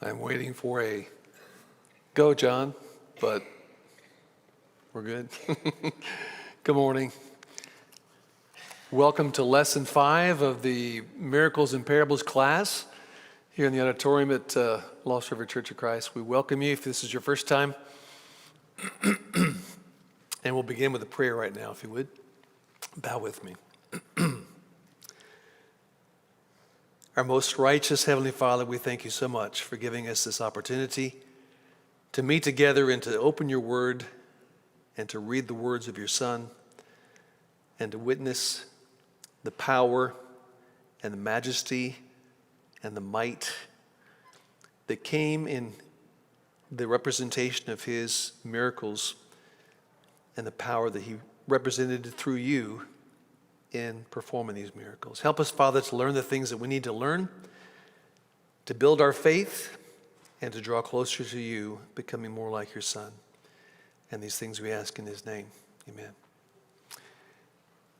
I'm waiting for a go, John, but we're good. Good morning. Welcome to Lesson 5 of the Miracles and Parables class here in the auditorium at Lost River Church of Christ. We welcome you if this is your first time. And we'll begin with a prayer right now, if you would. Bow with me. Our most righteous Heavenly Father, we thank you so much for giving us this opportunity to meet together and to open your word and to read the words of your Son and to witness the power and the majesty and the might that came in the representation of his miracles and the power that he represented through you in performing these miracles. Help us, Father, to learn the things that we need to learn, to build our faith, and to draw closer to you, becoming more like your Son. And these things we ask in his name. Amen.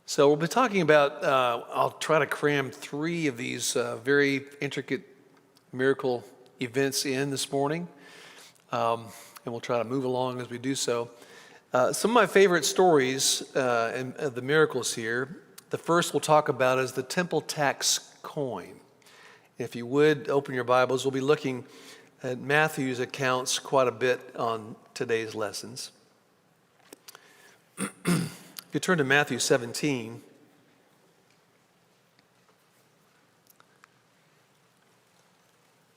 So we'll be talking about, I'll try to cram 3 of these very intricate miracle events in this morning. And we'll try to move along as we do so. Some of my favorite stories and the miracles here, the first we'll talk about is the temple tax coin. If you would, open your Bibles. We'll be looking at Matthew's accounts quite a bit on today's lessons. If you turn to Matthew 17,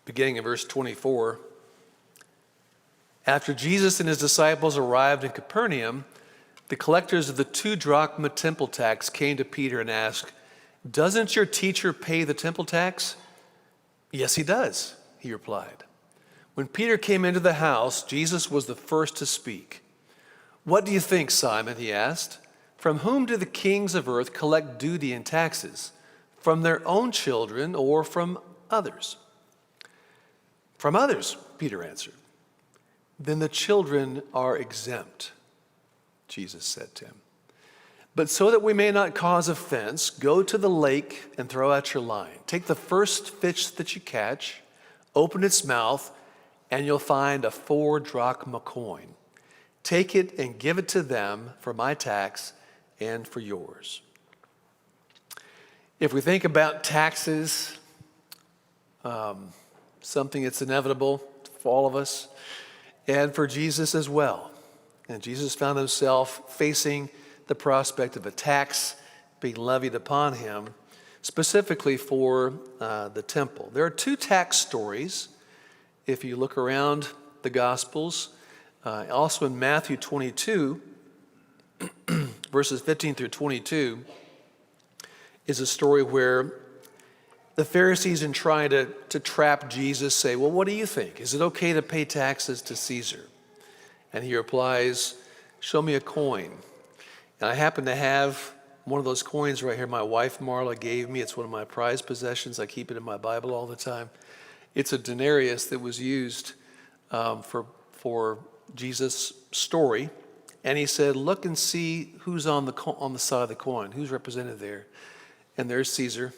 beginning in verse 24, after Jesus and his disciples arrived in Capernaum, the collectors of the 2 drachma temple tax came to Peter and asked, "Doesn't your teacher pay the temple tax?" "Yes, he does," he replied. When Peter came into the house, Jesus was the first to speak. "What do you think, Simon?" he asked. "From whom do the kings of earth collect duty and taxes? From their own children or from others?" "From others," Peter answered. "Then the children are exempt," Jesus said to him. "But so that we may not cause offense, go to the lake and throw out your line. Take the first fish that you catch, open its mouth, and you'll find a 4 drachma coin. Take it and give it to them for my tax and for yours." If we think about taxes, something that's inevitable for all of us, and for Jesus as well. And Jesus found himself facing the prospect of a tax being levied upon him, specifically for the temple. There are 2 tax stories, if you look around the Gospels. Also in Matthew 22, verses 15 through 22, is a story where the Pharisees, in trying to trap Jesus, say, "Well, what do you think? Is it okay to pay taxes to Caesar?" And he replies, "Show me a coin." And I happen to have one of those coins right here. My wife, Marla, gave me. It's one of my prized possessions. I keep it in my Bible all the time. It's a denarius that was used for Jesus' story. And he said, "Look and see who's on the side of the coin, who's represented there." And there's Caesar.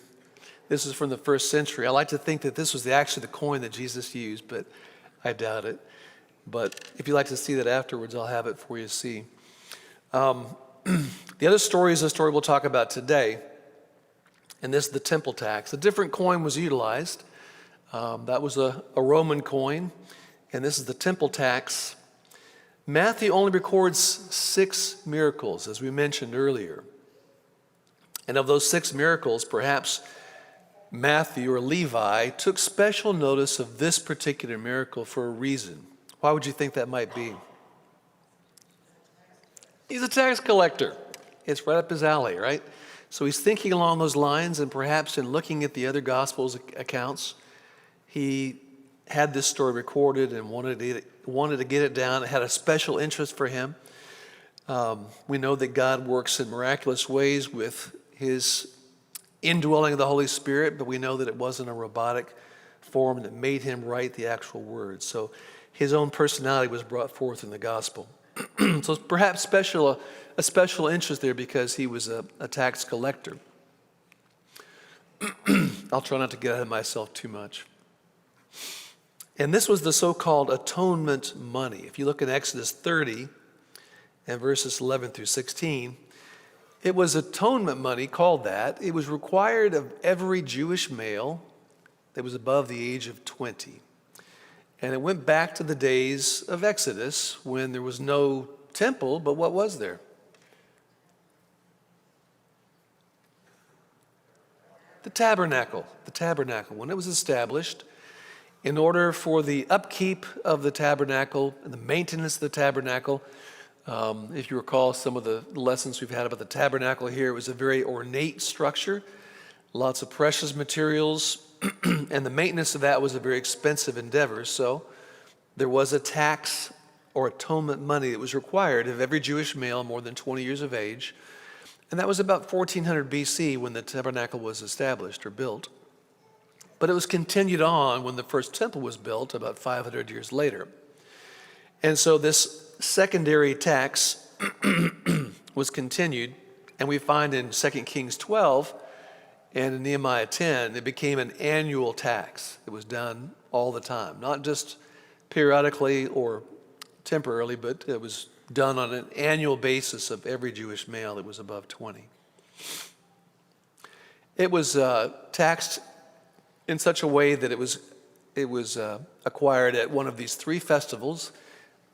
This is from the 1st century. I like to think that this was actually the coin that Jesus used, but I doubt it. But if you'd like to see that afterwards, I'll have it for you to see. The other story is the story we'll talk about today, and this is the temple tax. A different coin was utilized. That was a Roman coin, and this is the temple tax. Matthew only records 6 miracles, as we mentioned earlier. And of those 6 miracles, perhaps Matthew or Levi took special notice of this particular miracle for a reason. Why would you think that might be? He's a tax collector. It's right up his alley, right? So he's thinking along those lines, and perhaps in looking at the other Gospels accounts, he had this story recorded and wanted to get it down. It had a special interest for him. We know that God works in miraculous ways with his indwelling of the Holy Spirit, but we know that it wasn't a robotic form that made him write the actual words. So his own personality was brought forth in the gospel. So perhaps a special interest there because he was a tax collector. I'll try not to get ahead of myself too much. And this was the so-called atonement money. If you look in Exodus 30 and verses 11 through 16, it was atonement money called that. It was required of every Jewish male that was above the age of 20. And it went back to the days of Exodus when there was no temple, but what was there? The tabernacle. The tabernacle. When it was established, in order for the upkeep of the tabernacle and the maintenance of the tabernacle, if you recall some of the lessons we've had about the tabernacle here, it was a very ornate structure, lots of precious materials, and the maintenance of that was a very expensive endeavor. So there was a tax or atonement money that was required of every Jewish male more than 20 years of age. And that was about 1400 BC when the tabernacle was established or built. But it was continued on when the first temple was built about 500 years later. And so this secondary tax was continued, and we find in 2 Kings 12 and in Nehemiah 10, it became an annual tax. It was done all the time, not just periodically or temporarily, but it was done on an annual basis of every Jewish male that was above 20. It was taxed in such a way that it was acquired at one of these three festivals: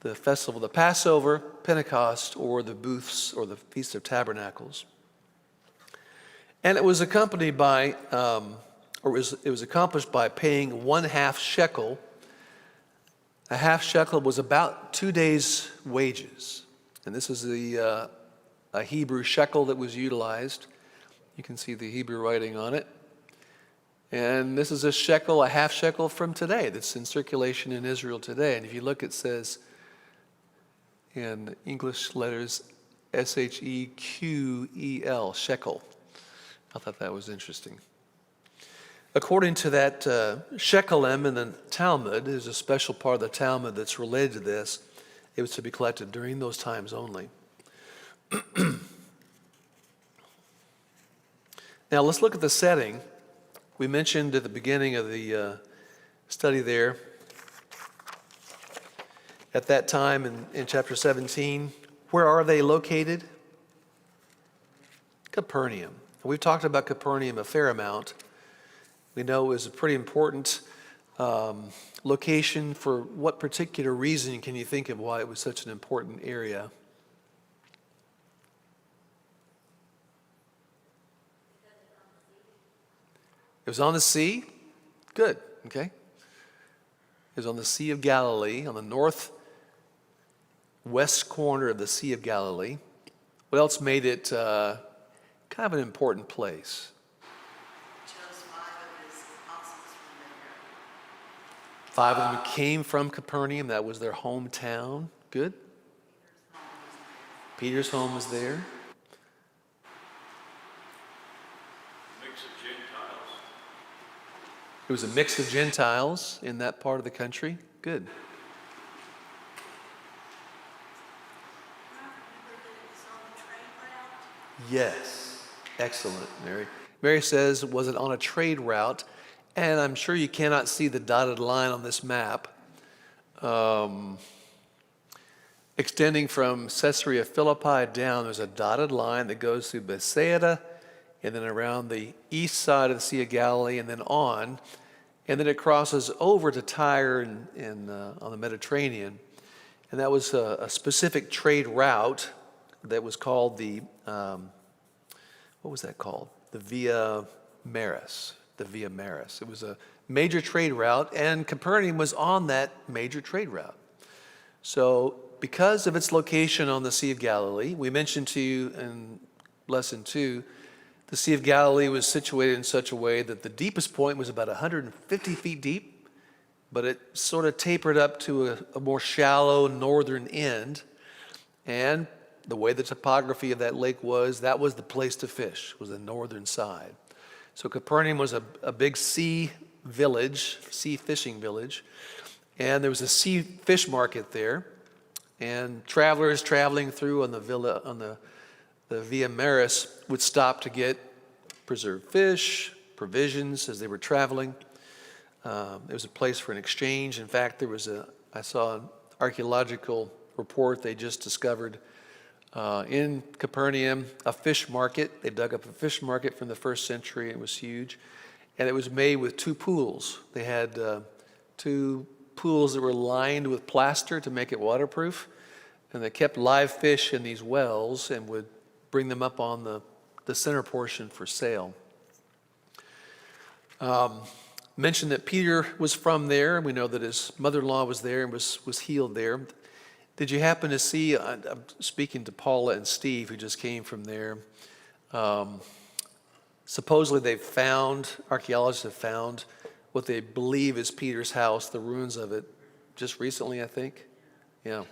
the festival of the Passover, Pentecost, or the Booths, or the Feast of Tabernacles. And it was accompanied by, it was accomplished by paying 1/2 shekel. A half shekel was about 2 days' wages. And this is a Hebrew shekel that was utilized. You can see the Hebrew writing on it. And this is a shekel, a half shekel from today that's in circulation in Israel today. And if you look, it says in English letters SHEQEL, shekel. I thought that was interesting. According to that shekelem in the Talmud, there's a special part of the Talmud that's related to this. It was to be collected during those times only. Now let's look at the setting. We mentioned at the beginning of the study there, at that time in chapter 17, where are they located? Capernaum. We've talked about Capernaum a fair amount. We know it was a pretty important location. For what particular reason can you think of why it was such an important area? It was on the sea? Good, okay. It was on the Sea of Galilee, on the northwest corner of the Sea of Galilee. What else made it kind of an important place? Five of them came from Capernaum. That was their hometown. Good. Peter's home was there. It was a mix of Gentiles in that part of the country. Good. Yes. Excellent, Mary. Mary says, was it on a trade route? And I'm sure you cannot see the dotted line on this map. Extending from Caesarea Philippi down, there's a dotted line that goes through Bethsaida, and then around the east side of the Sea of Galilee, and then on. And then it crosses over to Tyre and on the Mediterranean. And that was a specific trade route that was called the, what was that called? The Via Maris. The Via Maris. It was a major trade route, and Capernaum was on that major trade route. So because of its location on the Sea of Galilee, we mentioned to you in lesson 2, the Sea of Galilee was situated in such a way that the deepest point was about 150 feet deep, but it sort of tapered up to a more shallow northern end. And the way the topography of that lake was, that was the place to fish, was the northern side. So Capernaum was a big sea village, sea fishing village, and there was a sea fish market there, and travelers traveling through on the Via Maris would stop to get preserved fish, provisions as they were traveling. It was a place for an exchange. In fact, I saw an archaeological report they just discovered in Capernaum, a fish market. They dug up a fish market from the first century. It was huge. And it was made with two pools. They had two pools that were lined with plaster to make it waterproof. And they kept live fish in these wells and would bring them up on the center portion for sale. Mentioned that Peter was from there. We know that his mother-in-law was there and was healed there. Did you happen to see, I'm speaking to Paula and Steve, who just came from there. Supposedly archaeologists have found what they believe is Peter's house, the ruins of it, just recently, I think. Yeah.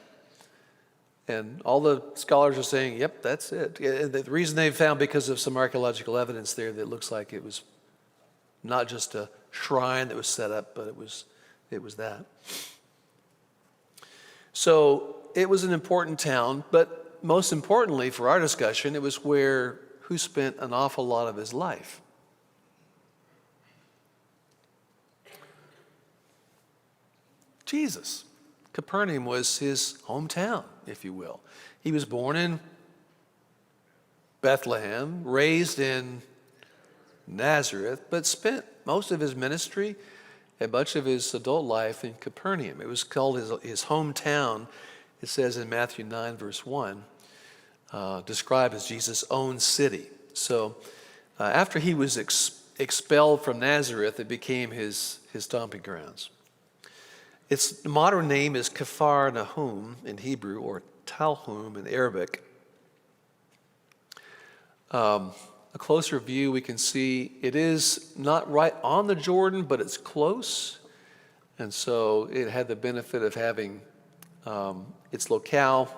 And all the scholars are saying, yep, that's it. The reason they found, because of some archaeological evidence there, that it looks like it was not just a shrine that was set up, but it was that. So it was an important town, but most importantly for our discussion, it was who spent an awful lot of his life. Jesus. Capernaum was his hometown, if you will. He was born in Bethlehem, raised in Nazareth, but spent most of his ministry and much of his adult life in Capernaum. It was called his hometown. It says in Matthew 9, verse 1, described as Jesus' own city. So after he was expelled from Nazareth, it became his stomping grounds. Its modern name is Kfar Nahum in Hebrew, or Talhum in Arabic. A closer view, we can see it is not right on the Jordan, but it's close. And so it had the benefit of having its locale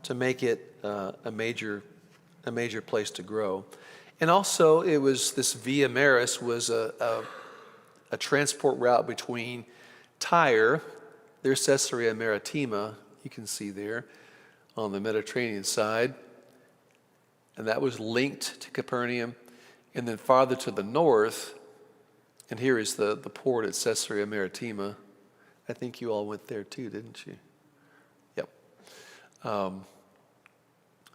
to make it a major place to grow. And also this Via Maris was a transport route between Tyre, there's Caesarea Maritima, you can see there on the Mediterranean side, and that was linked to Capernaum. And then farther to the north, and here is the port at Caesarea Maritima. I think you all went there too, didn't you? Yep.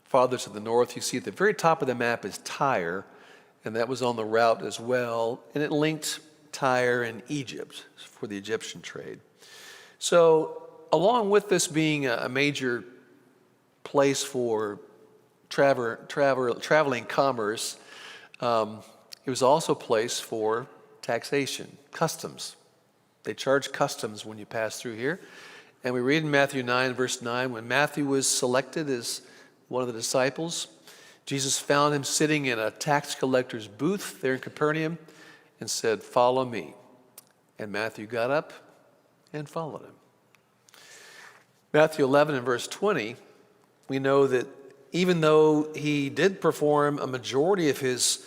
Farther to the north, you see at the very top of the map is Tyre, and that was on the route as well, and it linked Tyre and Egypt for the Egyptian trade. So along with this being a major place for traveling commerce, it was also a place for taxation, customs. They charge customs when you pass through here. And we read in Matthew 9, verse 9, when Matthew was selected as one of the disciples, Jesus found him sitting in a tax collector's booth there in Capernaum and said, "Follow me." And Matthew got up and followed him. Matthew 11 and verse 20, we know that even though he did perform a majority of his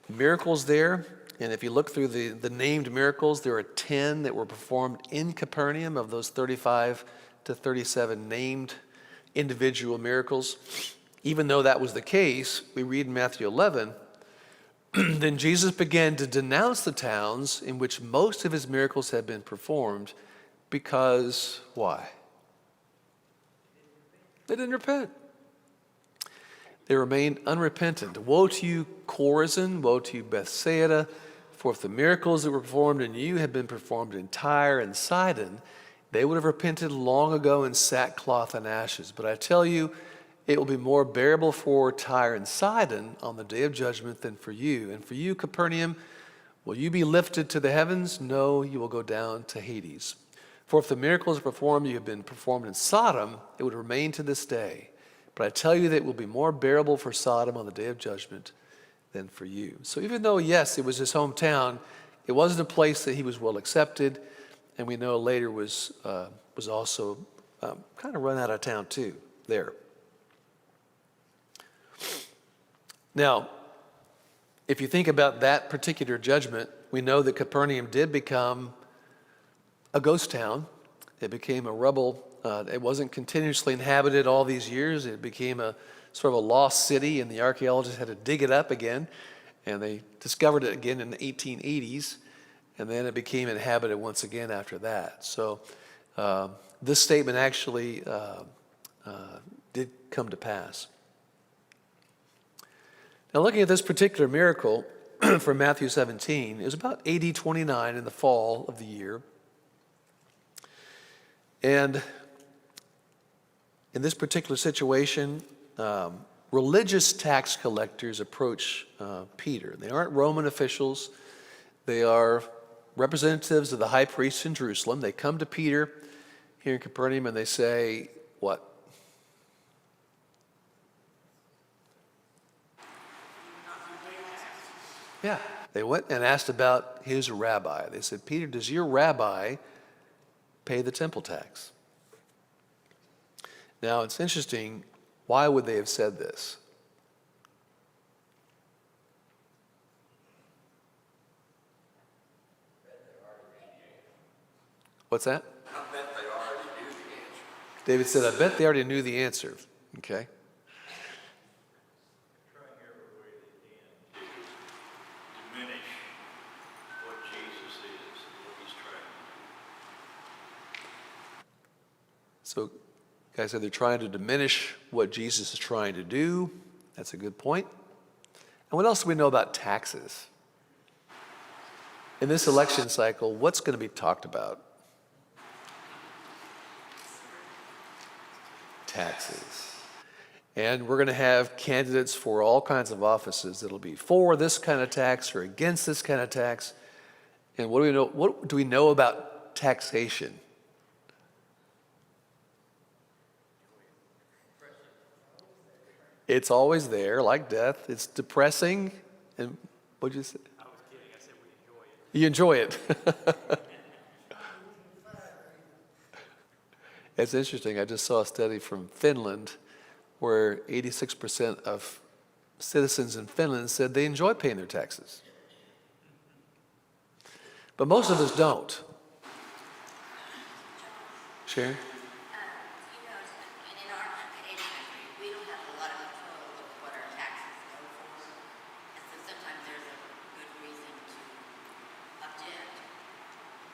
miracles there, and if you look through the named miracles, there are 10 that were performed in Capernaum of those 35 to 37 named individual miracles. Even though that was the case, we read in Matthew 11, then Jesus began to denounce the towns in which most of his miracles had been performed because, why? They didn't repent. They remained unrepentant. Woe to you, Chorazin! Woe to you, Bethsaida! For if the miracles that were performed in you had been performed in Tyre and Sidon, they would have repented long ago in sackcloth and ashes. But I tell you, it will be more bearable for Tyre and Sidon on the day of judgment than for you. And for you, Capernaum, will you be lifted to the heavens? No, you will go down to Hades. For if the miracles performed you have been performed in Sodom, it would remain to this day. But I tell you that it will be more bearable for Sodom on the day of judgment than for you. So even though, yes, it was his hometown, it wasn't a place that he was well accepted, and we know later was also kind of run out of town too there. Now, if you think about that particular judgment, we know that Capernaum did become a ghost town. It became a rubble. It wasn't continuously inhabited all these years. It became a sort of a lost city, and the archaeologists had to dig it up again, and they discovered it again in the 1880s. and then it became inhabited once again after that. So this statement actually did come to pass. Now, looking at this particular miracle from Matthew 17, it was about AD 29 in the fall of the year. And in this particular situation, religious tax collectors approach Peter. They aren't Roman officials. They are representatives of the high priest in Jerusalem. They come to Peter here in Capernaum and they say, what? Yeah, they went and asked about his rabbi. They said, Peter, does your rabbi pay the temple tax? Now, it's interesting. Why would they have said this? What's that? I bet they already knew the answer. David said, I bet they already knew the answer. Okay. Trying every way they can to diminish what Jesus is and what he's trying to do. So, guys said they're trying to diminish what Jesus is trying to do. That's a good point. And what else do we know about taxes? In this election cycle, what's going to be talked about? Taxes. And we're going to have candidates for all kinds of offices that'll be for this kind of tax or against this kind of tax. And what do we know? What do we know about taxation? It's always there, like death. It's depressing. And what'd you say? I was kidding. I said we enjoy it. You enjoy it. It's interesting. I just saw a study from Finland where 86% of citizens in Finland said they enjoy paying their taxes. But most of us don't. Sharon? You know, and in our country, we don't have a lot of control of what our taxes go for. And so sometimes there's a good reason to object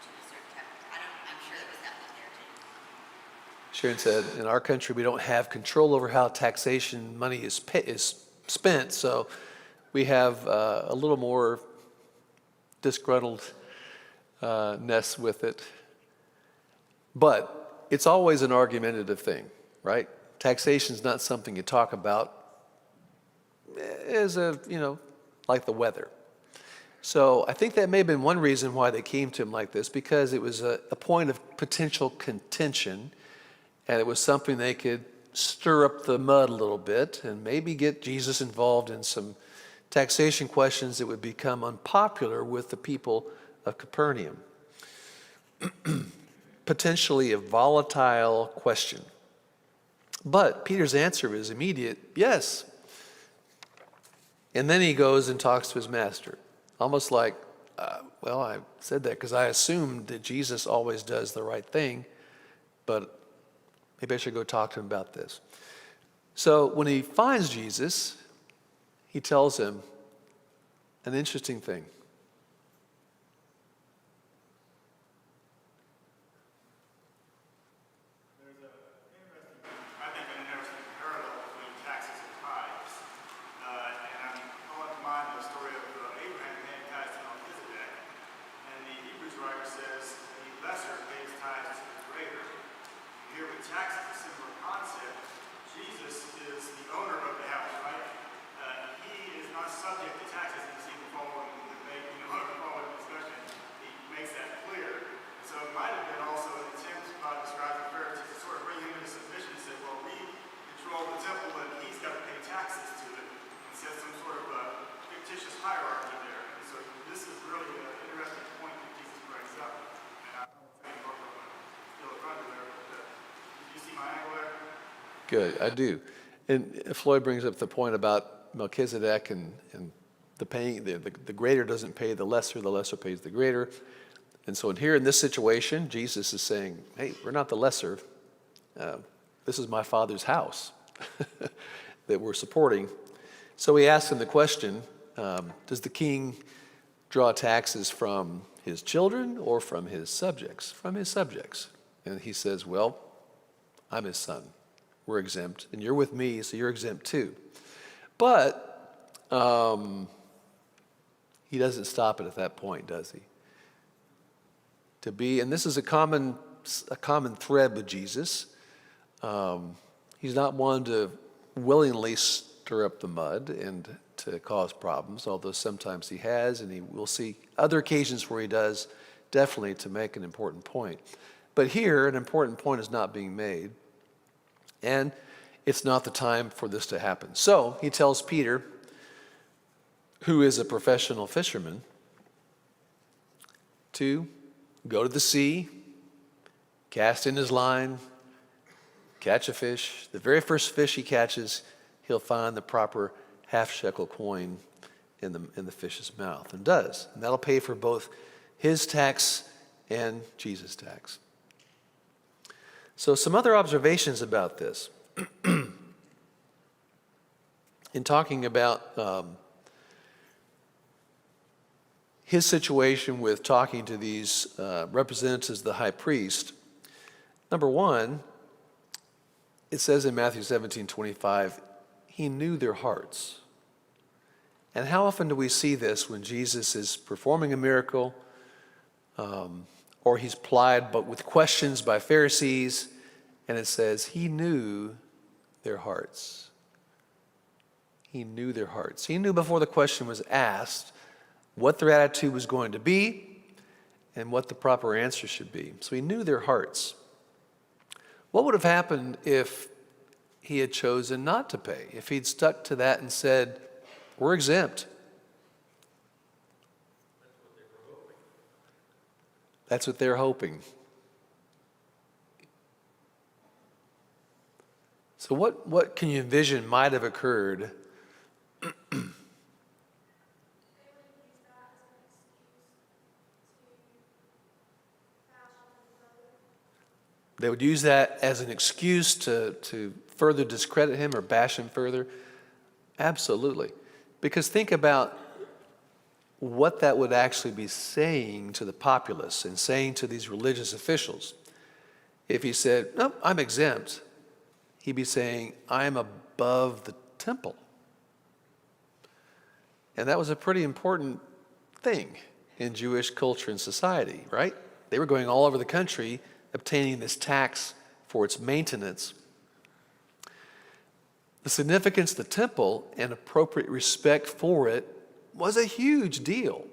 to a certain tax. I'm sure that was happening there too. Sharon said, in our country, we don't have control over how taxation money is spent, so we have a little more disgruntledness with it. But it's always an argumentative thing, right? Taxation is not something you talk about as like the weather. So I think that may have been one reason why they came to him like this, because it was a point of potential contention. And it was something they could stir up the mud a little bit and maybe get Jesus involved in some taxation questions that would become unpopular with the people of Capernaum. Potentially a volatile question. But Peter's answer is immediate, yes. And then he goes and talks to his master. Almost like, well, I said that because I assumed that Jesus always does the right thing, but maybe I should go talk to him about this. So when he finds Jesus, he tells him an interesting thing. I think an interesting parallel between taxes and tithes. And I'm calling to mind the story of Abraham paying tithes to Melchizedek. And the Hebrews writer says the lesser pays tithes to the greater. Here with taxes, a similar concept. Jesus is the owner of the house, right? He is not subject to taxes. You see the following debate, the following discussion. He makes that clear. So it might have been also an attempt by the scribes and Pharisees to sort of bring him into submission and say, well, we control the temple, but he's got to pay taxes to it. And set some sort of fictitious hierarchy there. And so this is really an interesting point that Jesus brings up. And I don't think we're going to steal the thunder there, but you see my angle there? Good, I do. And Floyd brings up the point about Melchizedek and the paying, the greater doesn't pay the lesser pays the greater. And so here in this situation, Jesus is saying, hey, we're not the lesser. This is my Father's house that we're supporting. So he asks him the question, does the king draw taxes from his children or from his subjects? From his subjects. And he says, well, I'm his son. We're exempt. And you're with me, so you're exempt too. But he doesn't stop it at that point, does he? To be, and this is a common thread with Jesus. He's not one to willingly stir up the mud and to cause problems, although sometimes he has, and we'll see other occasions where he does, definitely to make an important point. But here, an important point is not being made, and it's not the time for this to happen. So he tells Peter, who is a professional fisherman, to go to the sea, cast in his line, catch a fish. The very first fish he catches, he'll find the proper half-shekel coin in the fish's mouth, and does. And that'll pay for both his tax and Jesus' tax. So some other observations about this. In talking about his situation with talking to these representatives of the high priest, number one, it says in Matthew 17:25, he knew their hearts. And how often do we see this when Jesus is performing a miracle, or he's plied but with questions by Pharisees, and it says he knew their hearts. He knew their hearts. He knew before the question was asked what their attitude was going to be and what the proper answer should be. So he knew their hearts. What would have happened if he had chosen not to pay? If he'd stuck to that and said, we're exempt. That's what they're hoping. So what can you envision might have occurred? They would use that as an excuse to further discredit him or bash him further? Absolutely. Because think about what that would actually be saying to the populace and saying to these religious officials. If he said, no, I'm exempt, he'd be saying, I'm above the temple. And that was a pretty important thing in Jewish culture and society, right? They were going all over the country obtaining this tax for its maintenance. The significance of the temple and appropriate respect for it was a huge deal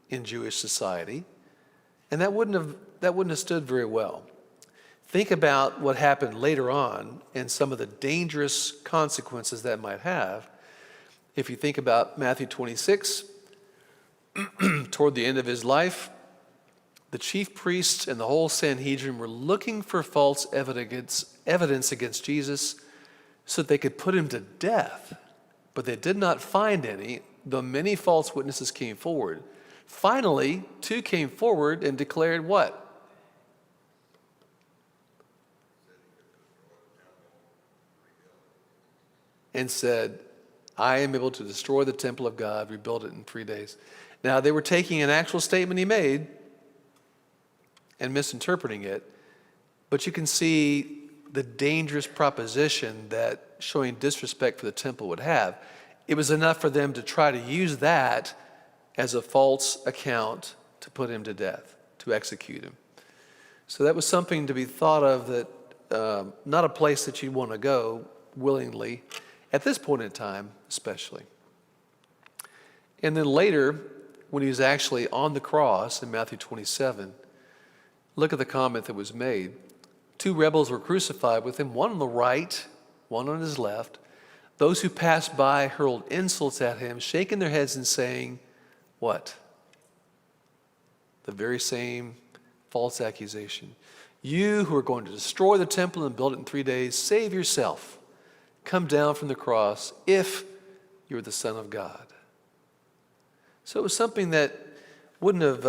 in Jewish society, and that wouldn't have stood very well. Think about what happened later on and some of the dangerous consequences that might have. If you think about Matthew 26, toward the end of his life, the chief priests and the whole Sanhedrin were looking for false evidence against Jesus so that they could put him to death. But they did not find any, though many false witnesses came forward. Finally, 2 came forward and declared what? And said, I am able to destroy the temple of God, rebuild it in 3 days. Now, they were taking an actual statement he made and misinterpreting it, but you can see the dangerous proposition that showing disrespect for the temple would have. It was enough for them to try to use that as a false account to put him to death, to execute him. So that was something to be thought of, that not a place that you'd want to go willingly, at this point in time especially. And then later, when he was actually on the cross in Matthew 27, look at the comment that was made. 2 rebels were crucified with him, one on the right, one on his left. Those who passed by hurled insults at him, shaking their heads and saying, what? The very same false accusation. You who are going to destroy the temple and build it in 3 days, save yourself. Come down from the cross if you're the Son of God. So it was something that wouldn't have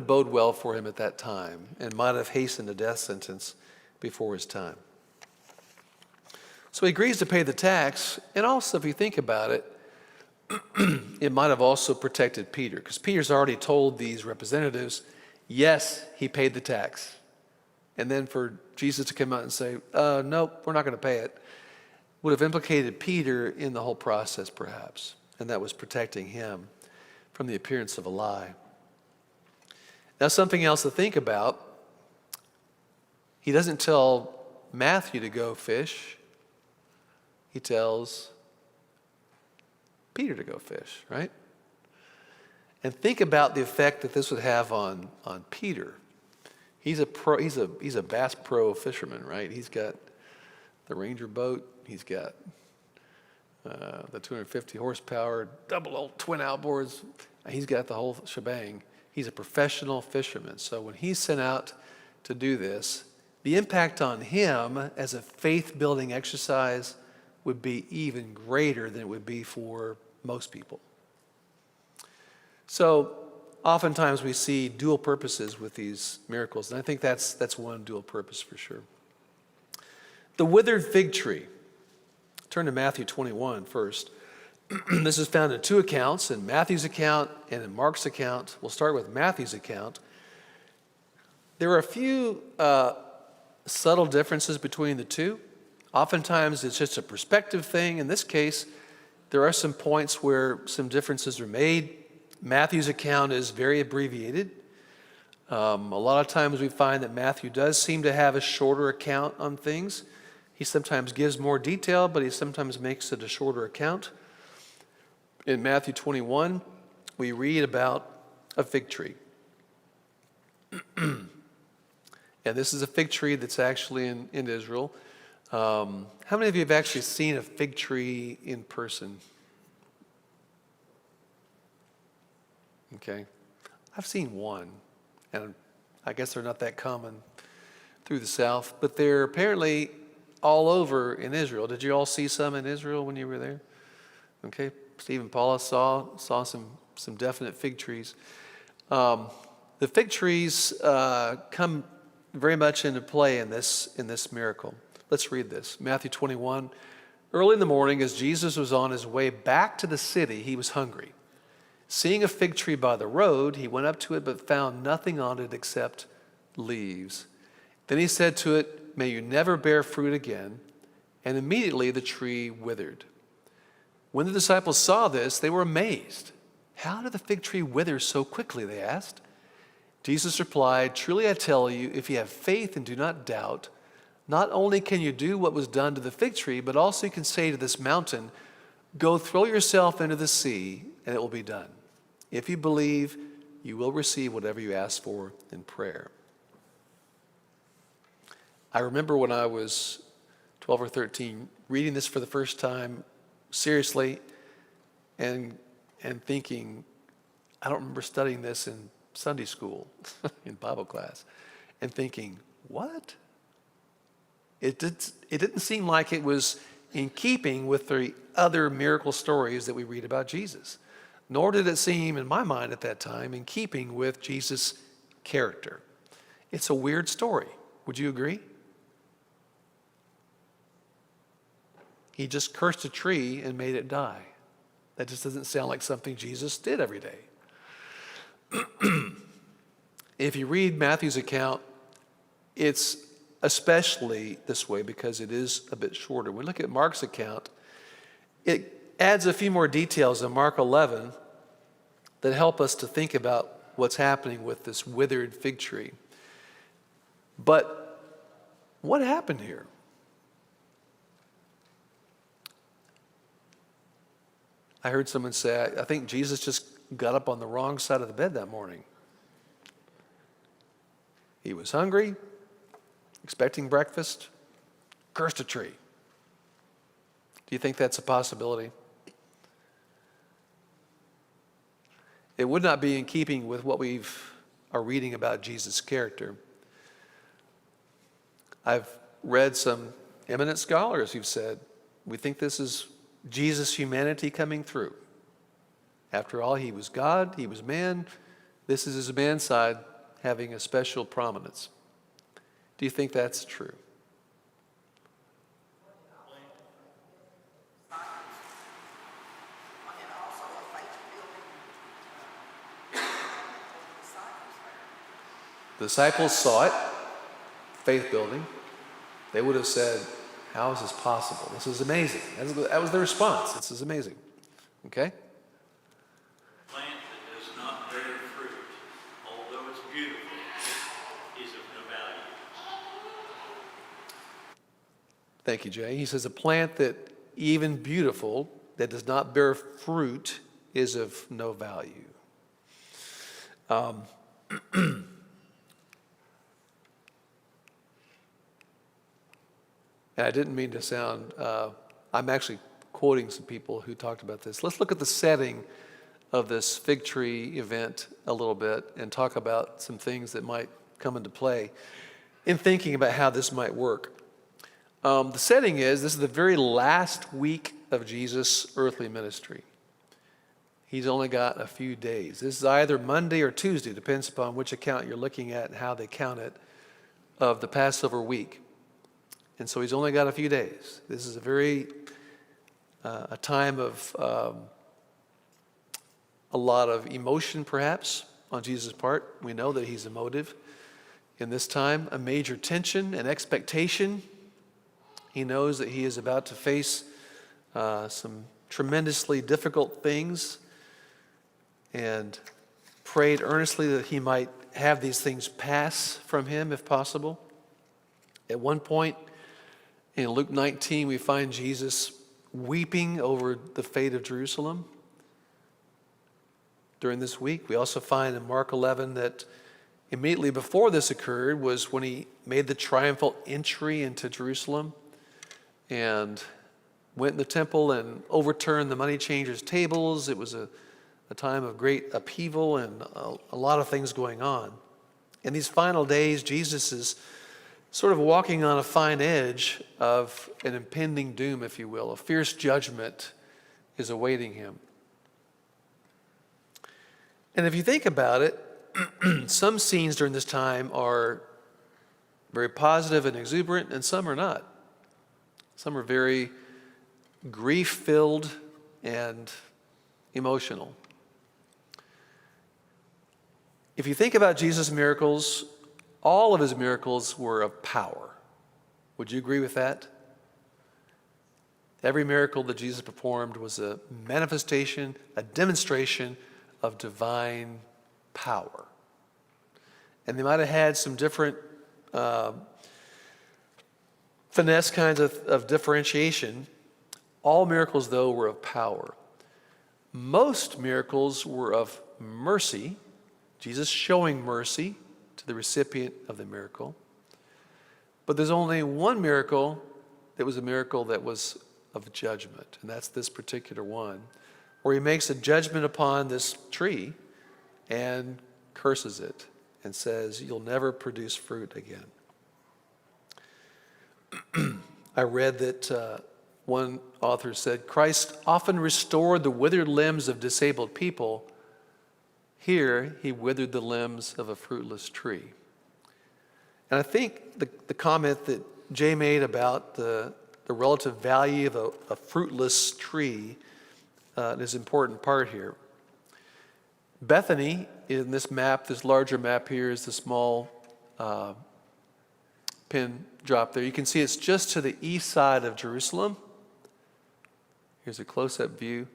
bode well for him at that time and might have hastened a death sentence before his time. So he agrees to pay the tax, and also, if you think about it, it might have also protected Peter, because Peter's already told these representatives, yes, he paid the tax. And then for Jesus to come out and say, nope, we're not going to pay it, would have implicated Peter in the whole process, perhaps. And that was protecting him from the appearance of a lie. Now, something else to think about. He doesn't tell Matthew to go fish. He tells Peter to go fish, right? And think about the effect that this would have on Peter. He's a Bass Pro fisherman, right? He's got the Ranger boat. He's got the 250 horsepower, double old twin outboards. He's got the whole shebang. He's a professional fisherman. So when he's sent out to do this, the impact on him as a faith-building exercise would be even greater than it would be for most people. So oftentimes we see dual purposes with these miracles, and I think that's one dual purpose for sure. The withered fig tree. Turn to Matthew 21 first. This is found in two accounts, in Matthew's account and in Mark's account. We'll start with Matthew's account. There are a few subtle differences between the two. Oftentimes it's just a perspective thing. In this case, there are some points where some differences are made. Matthew's account is very abbreviated. A lot of times we find that Matthew does seem to have a shorter account on things. He sometimes gives more detail, but he sometimes makes it a shorter account. In Matthew 21, we read about a fig tree. And this is a fig tree that's actually in Israel. How many of you have actually seen a fig tree in person? Okay. I've seen one, and I guess they're not that common through the South, but they're apparently all over in Israel. Did you all see some in Israel when you were there? Okay. Steve and Paula saw some definite fig trees. The fig trees come very much into play in this miracle. Let's read this. Matthew 21. Early in the morning, as Jesus was on his way back to the city, he was hungry. Seeing a fig tree by the road, he went up to it but found nothing on it except leaves. Then he said to it, "May you never bear fruit again." And immediately the tree withered. When the disciples saw this, they were amazed. "How did the fig tree wither so quickly?" they asked. Jesus replied, "Truly I tell you, if you have faith and do not doubt, not only can you do what was done to the fig tree, but also you can say to this mountain, 'Go throw yourself into the sea,' and it will be done. If you believe, you will receive whatever you ask for in prayer." I remember when I was 12 or 13, reading this for the first time seriously and thinking, I don't remember studying this in Sunday school, in Bible class, and thinking, what? It didn't seem like it was in keeping with the other miracle stories that we read about Jesus. Nor did it seem, in my mind at that time, in keeping with Jesus' character. It's a weird story. Would you agree? He just cursed a tree and made it die. That just doesn't sound like something Jesus did every day. If you read Matthew's account, it's especially this way because it is a bit shorter. When we look at Mark's account, it adds a few more details in Mark 11 that help us to think about what's happening with this withered fig tree. But what happened here? I heard someone say, I think Jesus just got up on the wrong side of the bed that morning. He was hungry, expecting breakfast, cursed a tree. Do you think that's a possibility? It would not be in keeping with what we are reading about Jesus' character. I've read some eminent scholars who've said, we think this is Jesus' humanity coming through. After all, he was God, he was man. This is his man side having a special prominence. Do you think that's true? And also The disciples saw it, faith building. They would have said, how is this possible? This is amazing. That was their response. This is amazing. Okay? Plant that does not bear fruit, although it's beautiful, is of no value. Thank you, Jay. He says, a plant that even beautiful, that does not bear fruit, is of no value. And I didn't mean to sound, I'm actually quoting some people who talked about this. Let's look at the setting of this fig tree event a little bit and talk about some things that might come into play in thinking about how this might work. The setting is, this is the very last week of Jesus' earthly ministry. He's only got a few days. This is either Monday or Tuesday, depends upon which account you're looking at and how they count it, of the Passover week. And so he's only got a few days. This is a time of a lot of emotion, perhaps, on Jesus' part. We know that he's emotive. In this time, a major tension and expectation. He knows that he is about to face some tremendously difficult things, and prayed earnestly that he might have these things pass from him if possible. At one point in Luke 19, we find Jesus weeping over the fate of Jerusalem during this week. We also find in Mark 11 that immediately before this occurred was when he made the triumphal entry into Jerusalem and went in the temple and overturned the money changers' tables. It was a time of great upheaval and a lot of things going on. In these final days, Jesus is sort of walking on a fine edge of an impending doom, if you will. A fierce judgment is awaiting him. And if you think about it, some scenes during this time are very positive and exuberant, and some are not. Some are very grief-filled and emotional. If you think about Jesus' miracles, all of his miracles were of power. Would you agree with that? Every miracle that Jesus performed was a manifestation, a demonstration of divine power. And they might have had some different finesse kinds of differentiation. All miracles, though, were of power. Most miracles were of mercy, Jesus showing mercy to the recipient of the miracle. But there's only one miracle that was a miracle that was of judgment, and that's this particular one, where he makes a judgment upon this tree and curses it and says, you'll never produce fruit again. I read that one author said, Christ often restored the withered limbs of disabled people. Here, he withered the limbs of a fruitless tree. And I think the comment that Jay made about the relative value of a fruitless tree is an important part here. Bethany, in this map, this larger map here, is the small pin drop there. You can see it's just to the east side of Jerusalem. Here's a close-up view.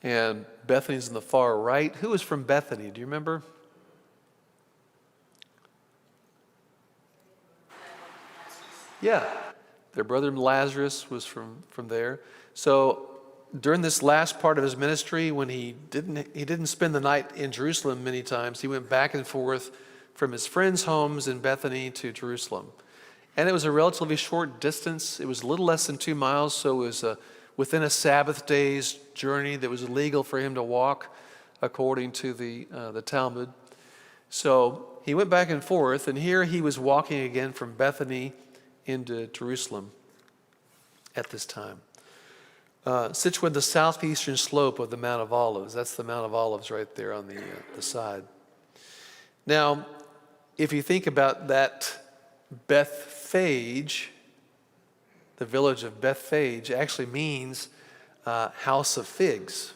And Bethany's in the far right. Who is from Bethany? Do you remember? Yeah. Their brother Lazarus was from there. So during this last part of his ministry, when he didn't spend the night in Jerusalem many times, he went back and forth from his friends' homes in Bethany to Jerusalem. And it was a relatively short distance. It was a little less than 2 miles, so it was within a Sabbath day's journey that was illegal for him to walk, according to the Talmud. So he went back and forth, and here he was walking again from Bethany into Jerusalem at this time. Situated the southeastern slope of the Mount of Olives. That's the Mount of Olives right there on the side. Now, if you think about that Bethphage, the village of Bethphage actually means house of figs.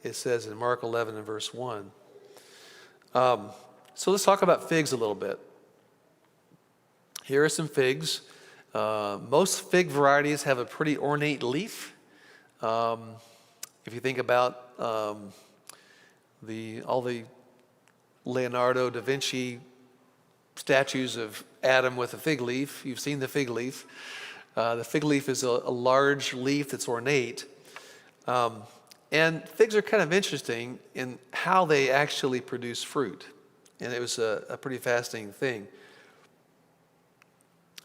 It says in Mark 11 and verse 1. So let's talk about figs a little bit. Here are some figs. Most fig varieties have a pretty ornate leaf. If you think about all the Leonardo da Vinci statues of Adam with a fig leaf, you've seen the fig leaf. The fig leaf is a large leaf that's ornate. And figs are kind of interesting in how they actually produce fruit. And it was a pretty fascinating thing.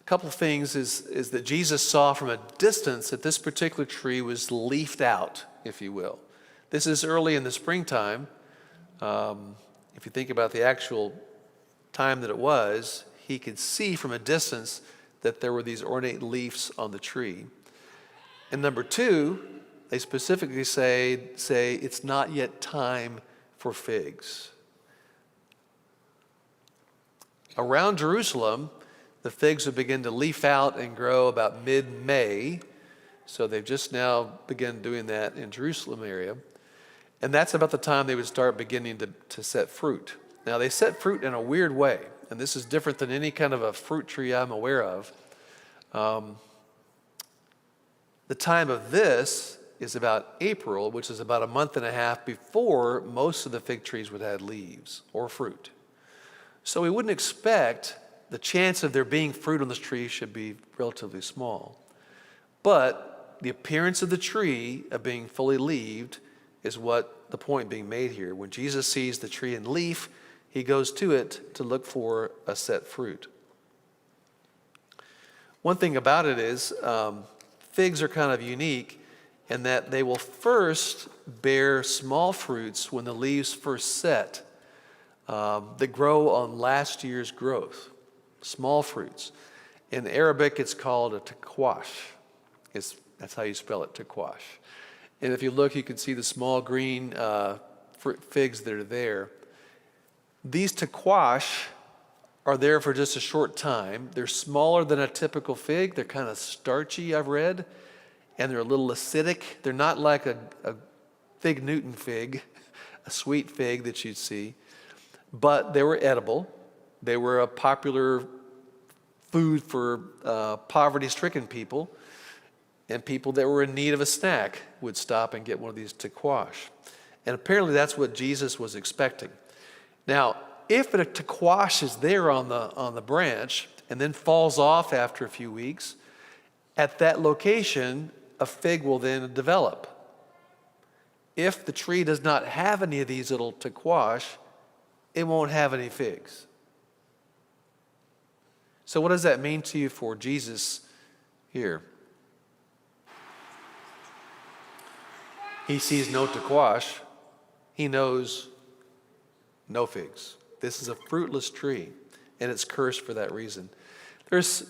A couple of things is that Jesus saw from a distance that this particular tree was leafed out, if you will. This is early in the springtime. If you think about the actual time that it was, he could see from a distance that there were these ornate leaves on the tree. And number two, they specifically say it's not yet time for figs. Around Jerusalem, the figs would begin to leaf out and grow about mid-May. So they've just now begun doing that in Jerusalem area. And that's about the time they would start beginning to set fruit. Now they set fruit in a weird way. And this is different than any kind of a fruit tree I'm aware of. The time of this is about April, which is about a month and a half before most of the fig trees would have leaves or fruit. So we wouldn't expect the chance of there being fruit on this tree should be relatively small. But the appearance of the tree of being fully leaved is what the point being made here. When Jesus sees the tree in leaf, he goes to it to look for a set fruit. One thing about it is figs are kind of unique in that they will first bear small fruits when the leaves first set that grow on last year's growth. Small fruits. In Arabic, it's called a takwash. That's how you spell it, takwash. And if you look, you can see the small green figs that are there. These takwash are there for just a short time. They're smaller than a typical fig. They're kind of starchy, I've read, and they're a little acidic. They're not like a fig Newton fig, a sweet fig that you'd see, but they were edible. They were a popular food for poverty-stricken people, and people that were in need of a snack would stop and get one of these takwash. And apparently that's what Jesus was expecting. Now, if a takwash is there on the branch and then falls off after a few weeks, at that location, a fig will then develop. If the tree does not have any of these little takwash, it won't have any figs. So what does that mean to you for Jesus here? He sees no takwash. He knows no figs. This is a fruitless tree, and it's cursed for that reason. This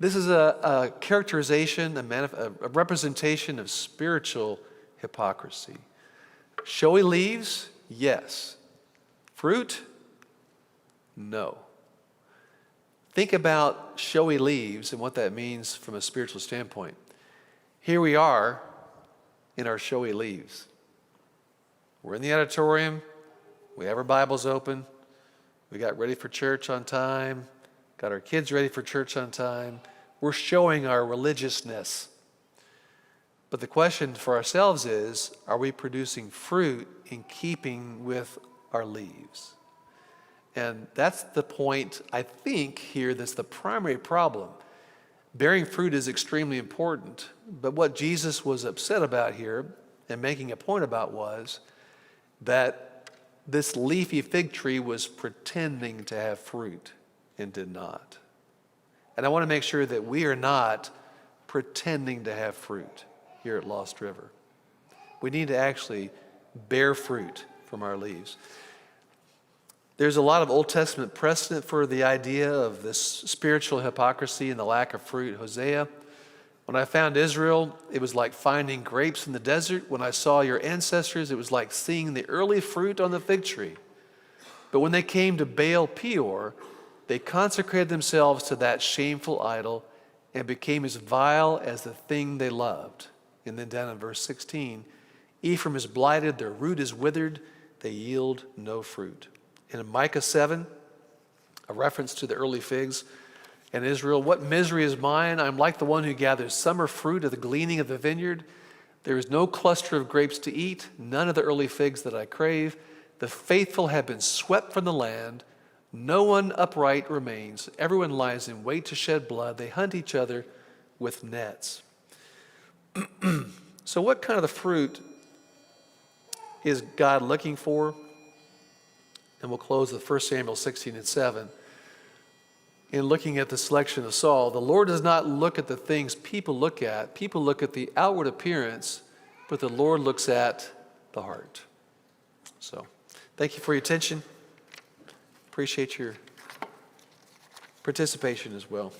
is a characterization, a representation of spiritual hypocrisy. Showy leaves? Yes. Fruit? No. Think about showy leaves and what that means from a spiritual standpoint. Here we are in our showy leaves. We're in the auditorium. We have our Bibles open. We got ready for church on time. Got our kids ready for church on time. We're showing our religiousness. But the question for ourselves is, are we producing fruit in keeping with our leaves? And that's the point, I think, here that's the primary problem. Bearing fruit is extremely important, but what Jesus was upset about here and making a point about was that this leafy fig tree was pretending to have fruit and did not. And I want to make sure that we are not pretending to have fruit here at Lost River. We need to actually bear fruit from our leaves. There's a lot of Old Testament precedent for the idea of this spiritual hypocrisy and the lack of fruit. Hosea, when I found Israel, it was like finding grapes in the desert. When I saw your ancestors, it was like seeing the early fruit on the fig tree. But when they came to Baal Peor, they consecrated themselves to that shameful idol and became as vile as the thing they loved. And then down in verse 16, Ephraim is blighted, their root is withered, they yield no fruit. in Micah 7, a reference to the early figs in Israel. What misery is mine? I'm like the one who gathers summer fruit at the gleaning of the vineyard. There is no cluster of grapes to eat, none of the early figs that I crave. The faithful have been swept from the land. No one upright remains. Everyone lies in wait to shed blood. They hunt each other with nets. So what kind of the fruit is God looking for? And we'll close with 1 Samuel 16 and 7. In looking at the selection of Saul, the Lord does not look at the things people look at. People look at the outward appearance, but the Lord looks at the heart. So, thank you for your attention. Appreciate your participation as well.